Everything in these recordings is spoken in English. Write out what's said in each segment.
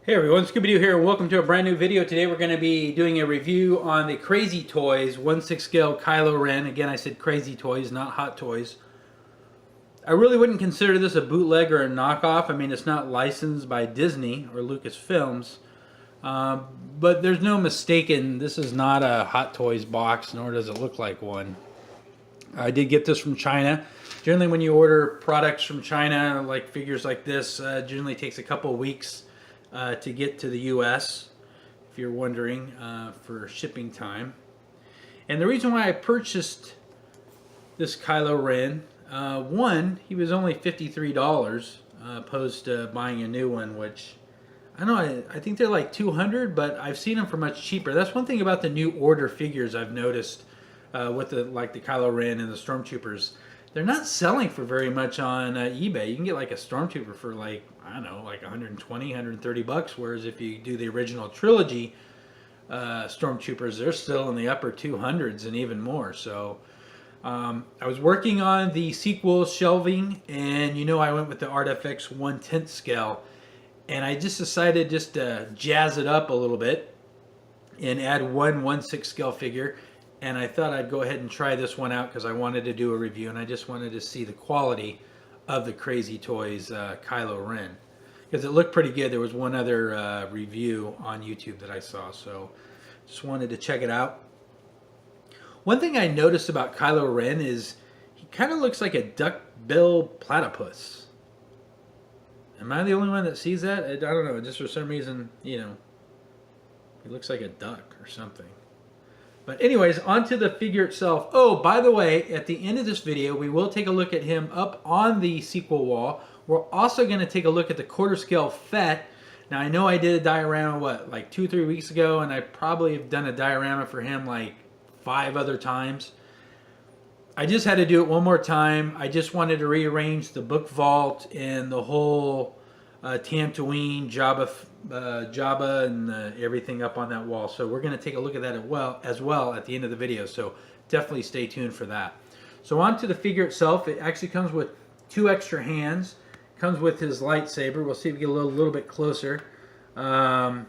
Hey everyone, Scooby-Doo here, and welcome to a brand new video. Today we're going to be doing a review on the Crazy Toys 1/6 scale Kylo Ren. Again, I said Crazy Toys, not Hot Toys. I really wouldn't consider this a bootleg or a knockoff. I mean, it's not licensed by Disney or Lucasfilms. But there's no mistaking, this is not a Hot Toys box, nor does it look like one. I did get this from China. Generally when you order products from China, like figures like this, generally takes a couple weeks to get to the US, if you're wondering, for shipping time. And the reason why I purchased this Kylo Ren, one, he was only $53 opposed to buying a new one, which I don't know, I think they're like $200, but I've seen them for much cheaper. That's one thing about the new order figures I've noticed with the Kylo Ren and the Stormtroopers. They're not selling for very much on eBay. You can get like a Stormtrooper for like, I don't know, like 120, 130 bucks. Whereas if you do the original trilogy Stormtroopers, they're still in the upper 200s and even more. So I was working on the sequel shelving, and I went with the ArtFX 1/10 scale. And I just decided just to jazz it up a little bit and add one 1/6 scale figure. And I thought I'd go ahead and try this one out because I wanted to do a review, and I just wanted to see the quality of the Crazy Toys Kylo Ren, because it looked pretty good. There was one other review on YouTube that I saw, so just wanted to check it out. One thing I noticed about Kylo Ren is he kind of looks like a duck-bill platypus. Am I the only one that sees that? I don't know. Just for some reason, he looks like a duck or something. But anyways, onto the figure itself. Oh, by the way, at the end of this video, we will take a look at him up on the sequel wall. We're also going to take a look at the quarter scale Fett. Now, I know I did a diorama, like 2-3 weeks ago, and I probably have done a diorama for him like 5 other times. I just had to do it one more time. I just wanted to rearrange the book vault and the whole Tatooine, Jabba, and everything up on that wall. So we're going to take a look at that as well at the end of the video. So definitely stay tuned for that. So on to the figure itself. It actually comes with 2 extra hands. Comes with his lightsaber. We'll see if we get a little bit closer. I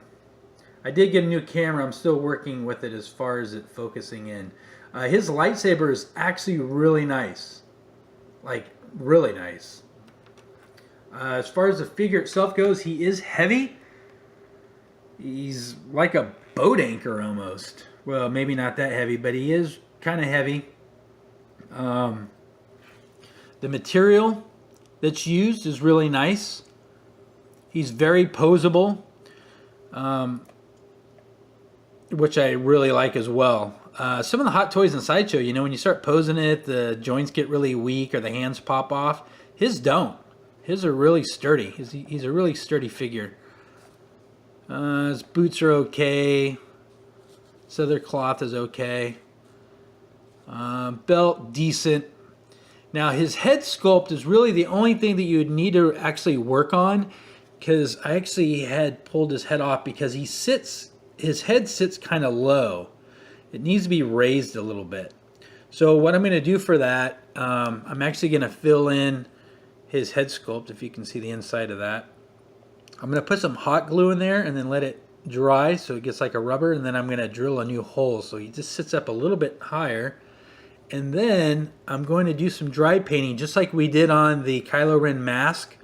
did get a new camera. I'm still working with it as far as it focusing in. His lightsaber is actually really nice. Like, really nice. As far as the figure itself goes, he is heavy. He's like a boat anchor almost. Well, maybe not that heavy, but he is kind of heavy. The material that's used is really nice. He's very posable, which I really like as well. Some of the Hot Toys in Sideshow, when you start posing it, the joints get really weak or the hands pop off. His don't. His are really sturdy. He's a really sturdy figure. His boots are okay. His other cloth is okay. Belt, decent. Now, his head sculpt is really the only thing that you would need to actually work on, because I actually had pulled his head off because his head sits kind of low. It needs to be raised a little bit. So what I'm going to do for that, I'm actually going to fill in his head sculpt, if you can see the inside of that. I'm going to put some hot glue in there and then let it dry so it gets like a rubber, and then I'm going to drill a new hole so he just sits up a little bit higher. And then I'm going to do some dry painting just like we did on the Kylo Ren mask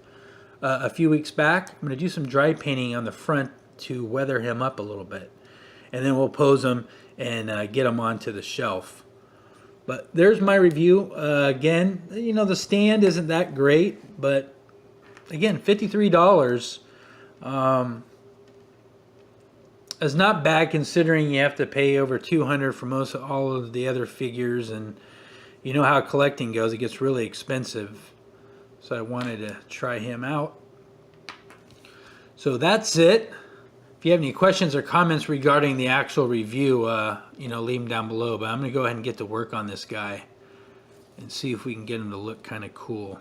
a few weeks back. I'm going to do some dry painting on the front to weather him up a little bit, and then we'll pose him and get him onto the shelf. But there's my review. Again, the stand isn't that great, but again, $53 is not bad considering you have to pay over $200 for all of the other figures, and you know how collecting goes, it gets really expensive. So I wanted to try him out. So that's it. If you have any questions or comments regarding the actual review, leave them down below. But I'm going to go ahead and get to work on this guy and see if we can get him to look kind of cool.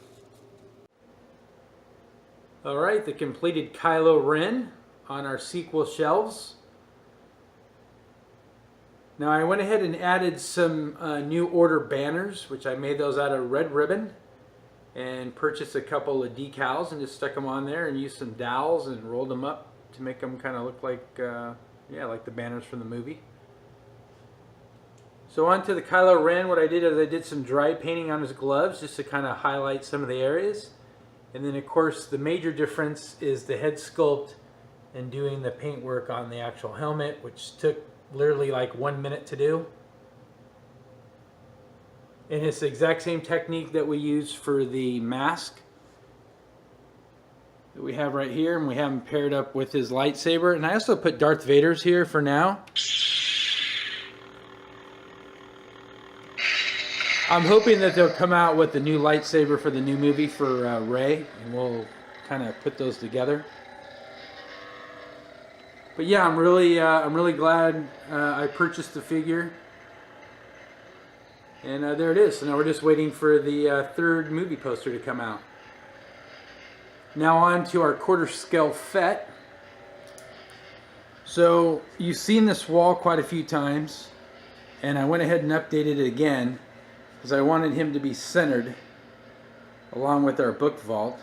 Alright, the completed Kylo Ren on our sequel shelves. Now I went ahead and added some new order banners, which I made those out of red ribbon. and purchased a couple of decals and just stuck them on there and used some dowels and rolled them up to make them kind of look like, yeah, like the banners from the movie. So on to the Kylo Ren. What I did is I did some dry painting on his gloves just to kind of highlight some of the areas. And then of course the major difference is the head sculpt and doing the paint work on the actual helmet, which took literally like 1 minute to do. And it's the exact same technique that we use for the mask that we have right here, and we have him paired up with his lightsaber. And I also put Darth Vader's here for now. I'm hoping that they'll come out with the new lightsaber for the new movie for Rey, and we'll kind of put those together. But yeah, I'm really glad I purchased the figure. And there it is. So now we're just waiting for the third movie poster to come out. Now on to our quarter scale Fett. So you've seen this wall quite a few times, and I went ahead and updated it again because I wanted him to be centered along with our book vault.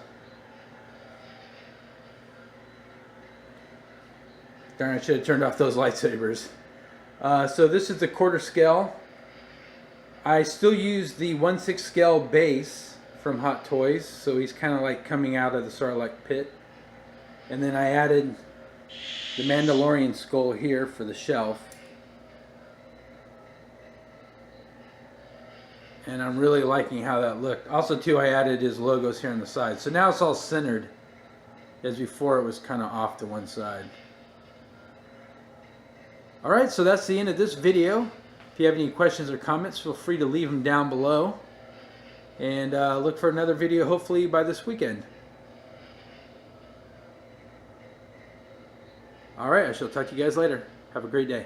Darn, I should have turned off those lightsabers. So this is the quarter scale. I still use the 1/6 scale base from Hot Toys, so he's kind of like coming out of the Sarlacc pit. And then I added the Mandalorian skull here for the shelf. And I'm really liking how that looked. Also too, I added his logos here on the side. So now it's all centered, as before it was kind of off to one side. Alright, so that's the end of this video. If you have any questions or comments, feel free to leave them down below. And look for another video hopefully by this weekend. Alright, I shall talk to you guys later. Have a great day.